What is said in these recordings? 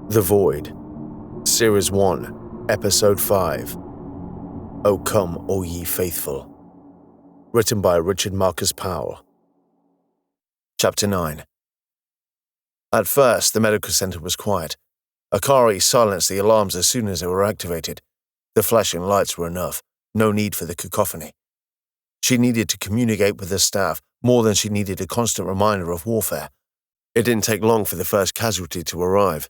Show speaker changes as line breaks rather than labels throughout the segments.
The Void, Series 1, Episode 5. O Come, O Ye Faithful. Written by Richard Marcus Powell. Chapter 9. At first, the medical center was quiet. Akari silenced the alarms as soon as they were activated. The flashing lights were enough. No need for the cacophony. She needed to communicate with the staff more than she needed a constant reminder of warfare. It didn't take long for the first casualty to arrive.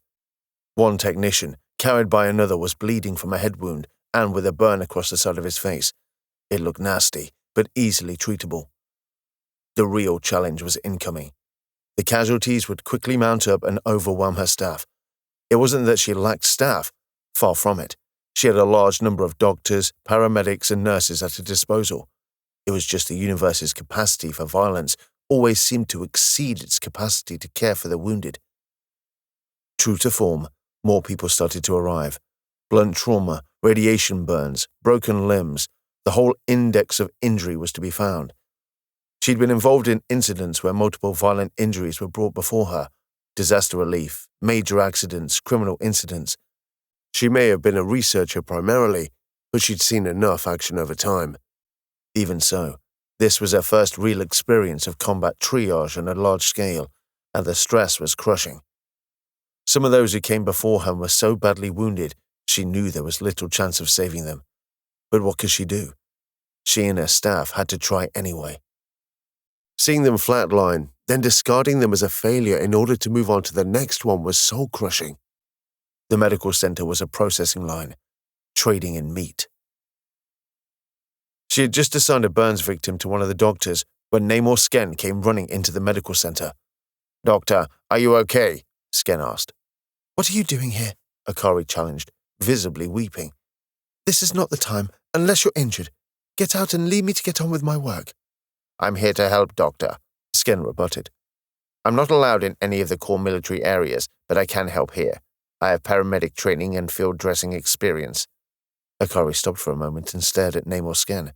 One technician, carried by another, was bleeding from a head wound and with a burn across the side of his face. It looked nasty, but easily treatable. The real challenge was incoming. The casualties would quickly mount up and overwhelm her staff. It wasn't that she lacked staff. Far from it. She had a large number of doctors, paramedics, and nurses at her disposal. It was just the universe's capacity for violence always seemed to exceed its capacity to care for the wounded. True to form, more people started to arrive. Blunt trauma, radiation burns, broken limbs, the whole index of injury was to be found. She'd been involved in incidents where multiple violent injuries were brought before her, disaster relief, major accidents, criminal incidents. She may have been a researcher primarily, but she'd seen enough action over time. Even so, this was her first real experience of combat triage on a large scale, and the stress was crushing. Some of those who came before her were so badly wounded, she knew there was little chance of saving them. But what could she do? She and her staff had to try anyway. Seeing them flatline, then discarding them as a failure in order to move on to the next one was soul-crushing. The medical center was a processing line, trading in meat. She had just assigned a burns victim to one of the doctors when Namor Skenn came running into the medical center. "Doctor, are you okay?" Sken asked.
"What are you doing here?" Akari challenged, visibly weeping. "This is not the time, unless you're injured. Get out and leave me to get on with my work."
"I'm here to help, Doctor," Sken rebutted. "I'm not allowed in any of the core military areas, but I can help here. I have paramedic training and field dressing experience."
Akari stopped for a moment and stared at Namor Skenn.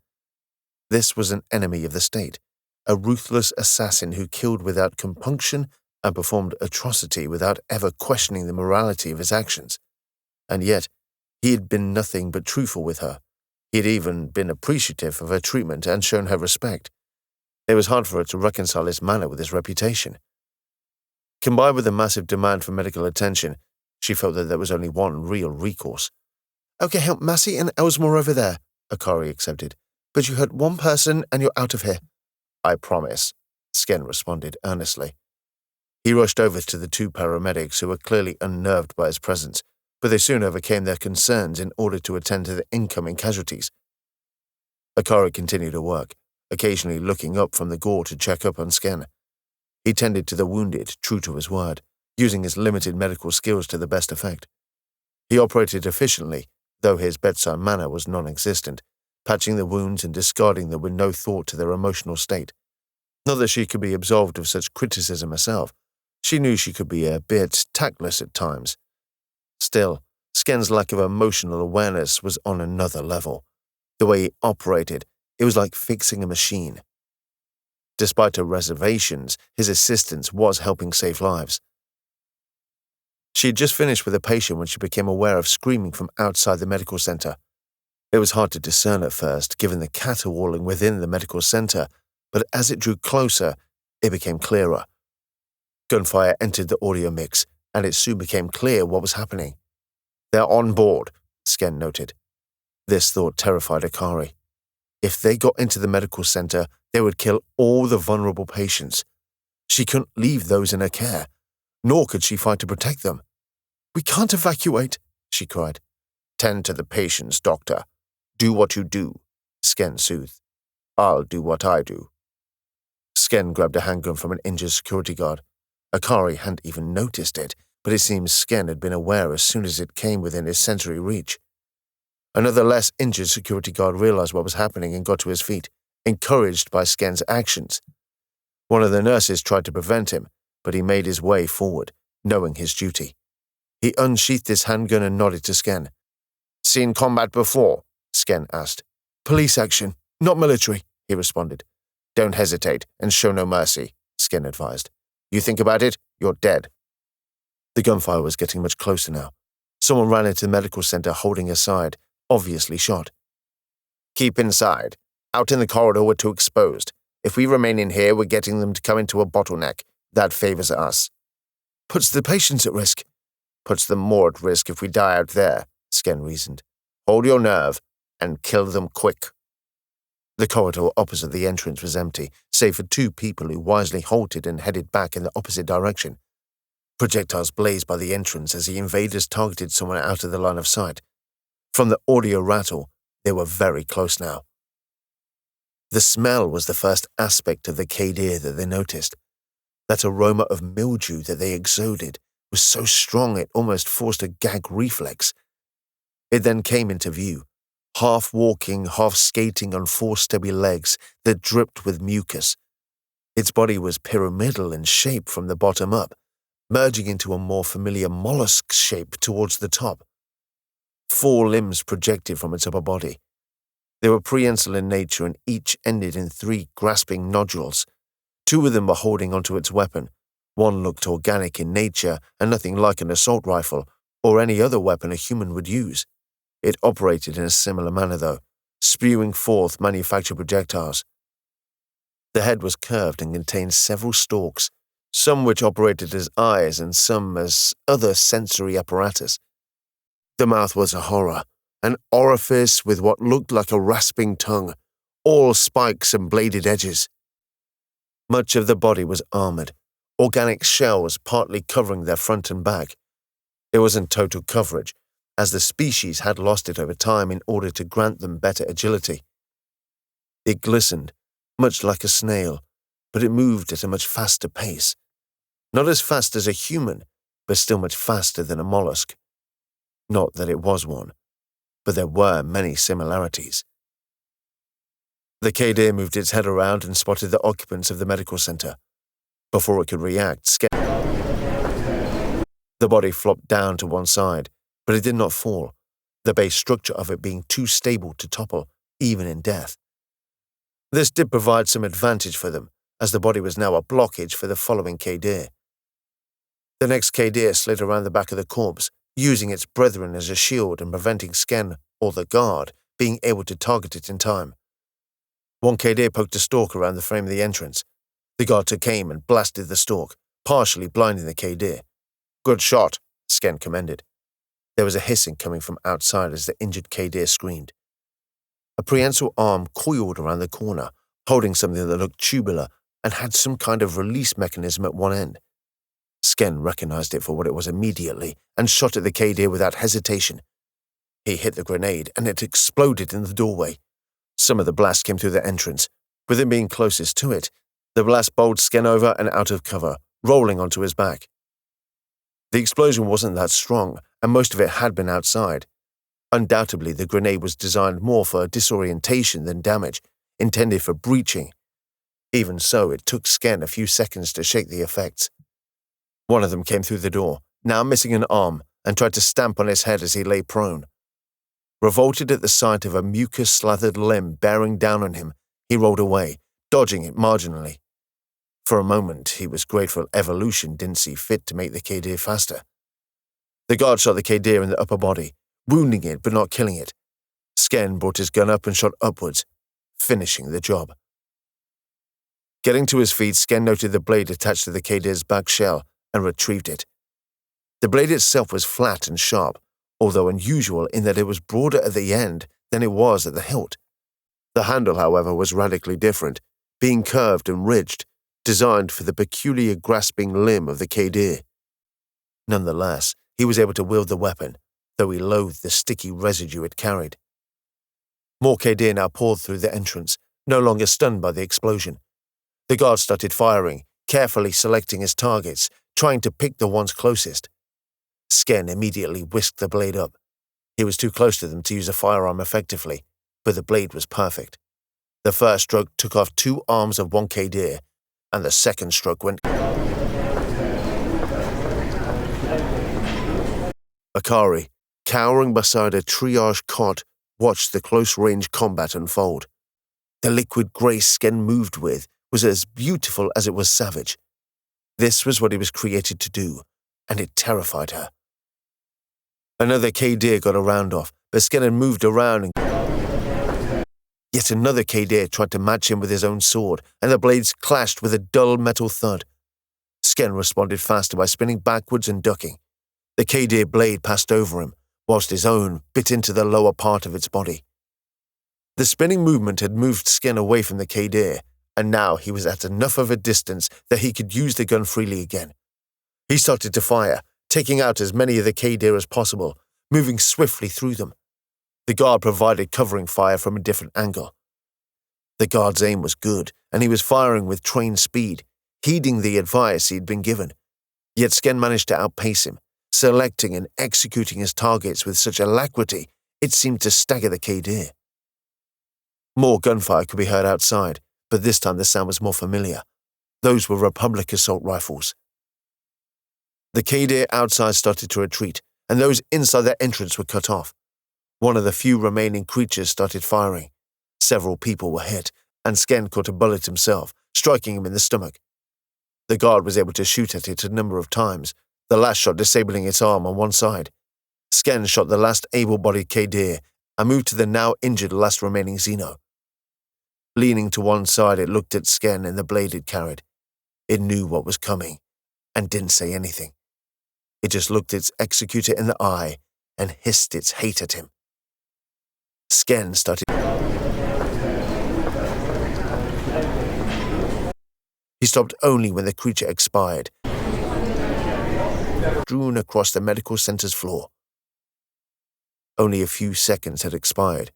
This was an enemy of the state, a ruthless assassin who killed without compunction and performed atrocity without ever questioning the morality of his actions. And yet, he had been nothing but truthful with her. He had even been appreciative of her treatment and shown her respect. It was hard for her to reconcile his manner with his reputation. Combined with the massive demand for medical attention, she felt that there was only one real recourse. "Okay, help Massey and Elsmore over there," Akari accepted. "But you hurt one person and you're out of here."
"I promise," Sken responded earnestly. He rushed over to the two paramedics who were clearly unnerved by his presence, but they soon overcame their concerns in order to attend to the incoming casualties. Akari continued to work, occasionally looking up from the gore to check up on Sken. He tended to the wounded, true to his word, using his limited medical skills to the best effect. He operated efficiently, though his bedside manner was non-existent, patching the wounds and discarding them with no thought to their emotional state. Not that she could be absolved of such criticism herself. She knew she could be a bit tactless at times. Still, Sken's lack of emotional awareness was on another level. The way he operated, it was like fixing a machine. Despite her reservations, his assistance was helping save lives. She had just finished with a patient when she became aware of screaming from outside the medical center. It was hard to discern at first, given the caterwauling within the medical center, but as it drew closer, it became clearer. Gunfire entered the audio mix, and it soon became clear what was happening. "They're on board," Sken noted. This thought terrified Akari. If they got into the medical center, they would kill all the vulnerable patients. She couldn't leave those in her care, nor could she fight to protect them. "We can't evacuate," she cried. "Tend to the patients, Doctor. Do what you do," Sken soothed. "I'll do what I do." Sken grabbed a handgun from an injured security guard. Akari hadn't even noticed it, but it seems Sken had been aware as soon as it came within his sensory reach. Another less injured security guard realized what was happening and got to his feet, encouraged by Sken's actions. One of the nurses tried to prevent him, but he made his way forward, knowing his duty. He unsheathed his handgun and nodded to Sken. "Seen combat before?" Sken asked. "Police action, not military," he responded. "Don't hesitate and show no mercy," Sken advised. "You think about it, you're dead." The gunfire was getting much closer now. Someone ran into the medical center holding her side, obviously shot.
Keep inside. Out in the corridor, we're too exposed. If we remain in here, we're getting them to come into a bottleneck. That favors us.
Puts the patients at risk.
Puts them more at risk if we die out there, Sken reasoned. Hold your nerve and kill them quick.
The corridor opposite the entrance was empty, save for two people who wisely halted and headed back in the opposite direction. Projectiles blazed by the entrance as the invaders targeted someone out of the line of sight. From the audio rattle, they were very close now. The smell was the first aspect of the Cadir that they noticed. That aroma of mildew that they exuded was so strong it almost forced a gag reflex. It then came into view, half walking, half skating on four stubby legs that dripped with mucus. Its body was pyramidal in shape from the bottom up, merging into a more familiar mollusk shape towards the top. 4 limbs projected from its upper body. They were prehensile in nature and each ended in 3 grasping nodules. 2 of them were holding onto its weapon. One looked organic in nature and nothing like an assault rifle or any other weapon a human would use. It operated in a similar manner, though, spewing forth manufactured projectiles. The head was curved and contained several stalks, some which operated as eyes and some as other sensory apparatus. The mouth was a horror, an orifice with what looked like a rasping tongue, all spikes and bladed edges. Much of the body was armored, organic shells partly covering their front and back. It wasn't total coverage, as the species had lost it over time in order to grant them better agility. It glistened, much like a snail, but it moved at a much faster pace. Not as fast as a human, but still much faster than a mollusk. Not that it was one, but there were many similarities. The Cadir moved its head around and spotted the occupants of the medical center. Before it could react, Sken. The body flopped down to one side, but it did not fall, the base structure of it being too stable to topple, even in death. This did provide some advantage for them, as the body was now a blockage for the following Cadir. The next Cadir slid around the back of the corpse, using its brethren as a shield and preventing Sken, or the guard, being able to target it in time. One Cadir poked a stalk around the frame of the entrance. The guard took aim and blasted the stalk, partially blinding the Cadir.
Good shot,
Sken commended. There was a hissing coming from outside as the injured Cadir screamed. A prehensile arm coiled around the corner, holding something that looked tubular and had some kind of release mechanism at one end. Sken recognized it for what it was immediately and shot at the Cadir without hesitation. He hit the grenade and it exploded in the doorway. Some of the blast came through the entrance. With him being closest to it, the blast bowled Sken over and out of cover, rolling onto his back. The explosion wasn't that strong, and most of it had been outside. Undoubtedly, the grenade was designed more for disorientation than damage, intended for breaching. Even so, it took Sken a few seconds to shake the effects. One of them came through the door, now missing an arm, and tried to stamp on his head as he lay prone. Revolted at the sight of a mucus-slathered limb bearing down on him, he rolled away, dodging it marginally. For a moment, he was grateful evolution didn't see fit to make the Cadir faster. The guard shot the Cadir in the upper body, wounding it but not killing it. Sken brought his gun up and shot upwards, finishing the job. Getting to his feet, Sken noted the blade attached to the Cadir's back shell and retrieved it. The blade itself was flat and sharp, although unusual in that it was broader at the end than it was at the hilt. The handle, however, was radically different, being curved and ridged, designed for the peculiar grasping limb of the Cadir. Nonetheless, he was able to wield the weapon, though he loathed the sticky residue it carried. More Cadir now poured through the entrance, no longer stunned by the explosion. The guard started firing, carefully selecting his targets, trying to pick the ones closest. Sken immediately whisked the blade up. He was too close to them to use a firearm effectively, but the blade was perfect. The first stroke took off 2 arms of one Cadir, and the second stroke went. Akari, cowering beside a triage cot, watched the close-range combat unfold. The liquid grace Sken moved with was as beautiful as it was savage. This was what he was created to do, and it terrified her. Another Cadir got a round off, but Sken had moved around and yet another Cadir tried to match him with his own sword, and the blades clashed with a dull metal thud. Sken responded faster by spinning backwards and ducking. The Cadir blade passed over him, whilst his own bit into the lower part of its body. The spinning movement had moved Sken away from the Cadir, and now he was at enough of a distance that he could use the gun freely again. He started to fire, taking out as many of the Cadir as possible, moving swiftly through them. The guard provided covering fire from a different angle. The guard's aim was good, and he was firing with trained speed, heeding the advice he had been given. Yet Sken managed to outpace him, selecting and executing his targets with such alacrity it seemed to stagger the Cadir. More gunfire could be heard outside, but this time the sound was more familiar. Those were Republic assault rifles. The Cadir outside started to retreat, and those inside their entrance were cut off. One of the few remaining creatures started firing. Several people were hit, and Sken caught a bullet himself, striking him in the stomach. The guard was able to shoot at it a number of times, the last shot disabling its arm on one side. Sken shot the last able-bodied Cadir and moved to the now injured last remaining Xeno. Leaning to one side, it looked at Sken and the blade it carried. It knew what was coming, and didn't say anything. It just looked its executor in the eye and hissed its hate at him. Sken started. He stopped only when the creature expired, strewn across the medical center's floor. Only a few seconds had expired,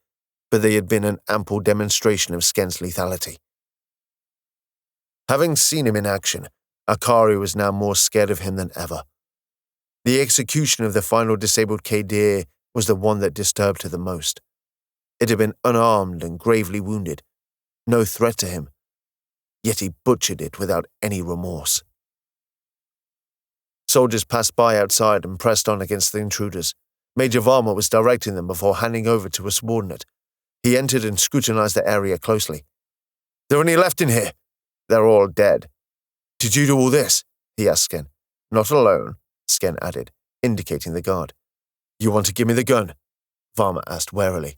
but they had been an ample demonstration of Sken's lethality. Having seen him in action, Akari was now more scared of him than ever. The execution of the final disabled Cadir was the one that disturbed her the most. It had been unarmed and gravely wounded, no threat to him, yet he butchered it without any remorse. Soldiers passed by outside and pressed on against the intruders. Major Varma was directing them before handing over to a subordinate. He entered and scrutinized the area closely. "There are any left in here?" "They're all dead." "Did you do all this?" he asked Sken. "Not alone," Sken added, indicating the guard. "You want to give me the gun?" Varma asked warily.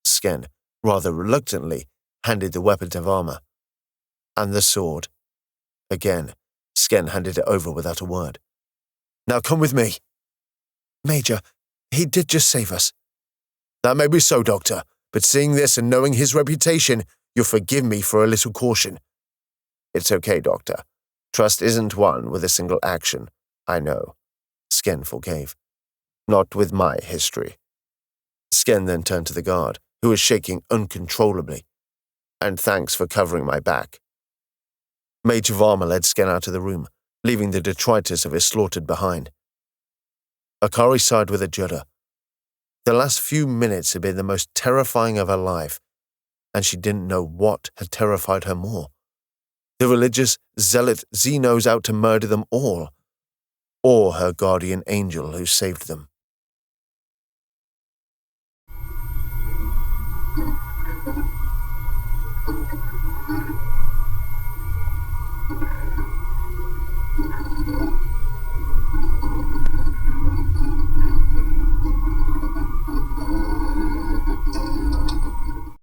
Sken, rather reluctantly, handed the weapon to Varma. "And the sword." Again, Sken handed it over without a word. "Now come with me." "Major, he did just save us." "That may be so, Doctor, but seeing this and knowing his reputation, you'll forgive me for a little caution." "It's okay, Doctor. Trust isn't won with a single action. I know." Sken forgave. "Not with my history." Sken then turned to the guard, who was shaking uncontrollably. "And thanks for covering my back." Major Varma led Sken out of the room, leaving the detritus of his slaughtered behind. Akari sighed with a judder. The last few minutes had been the most terrifying of her life, and she didn't know what had terrified her more. The religious, zealot Xenos out to murder them all, or her guardian angel who saved them.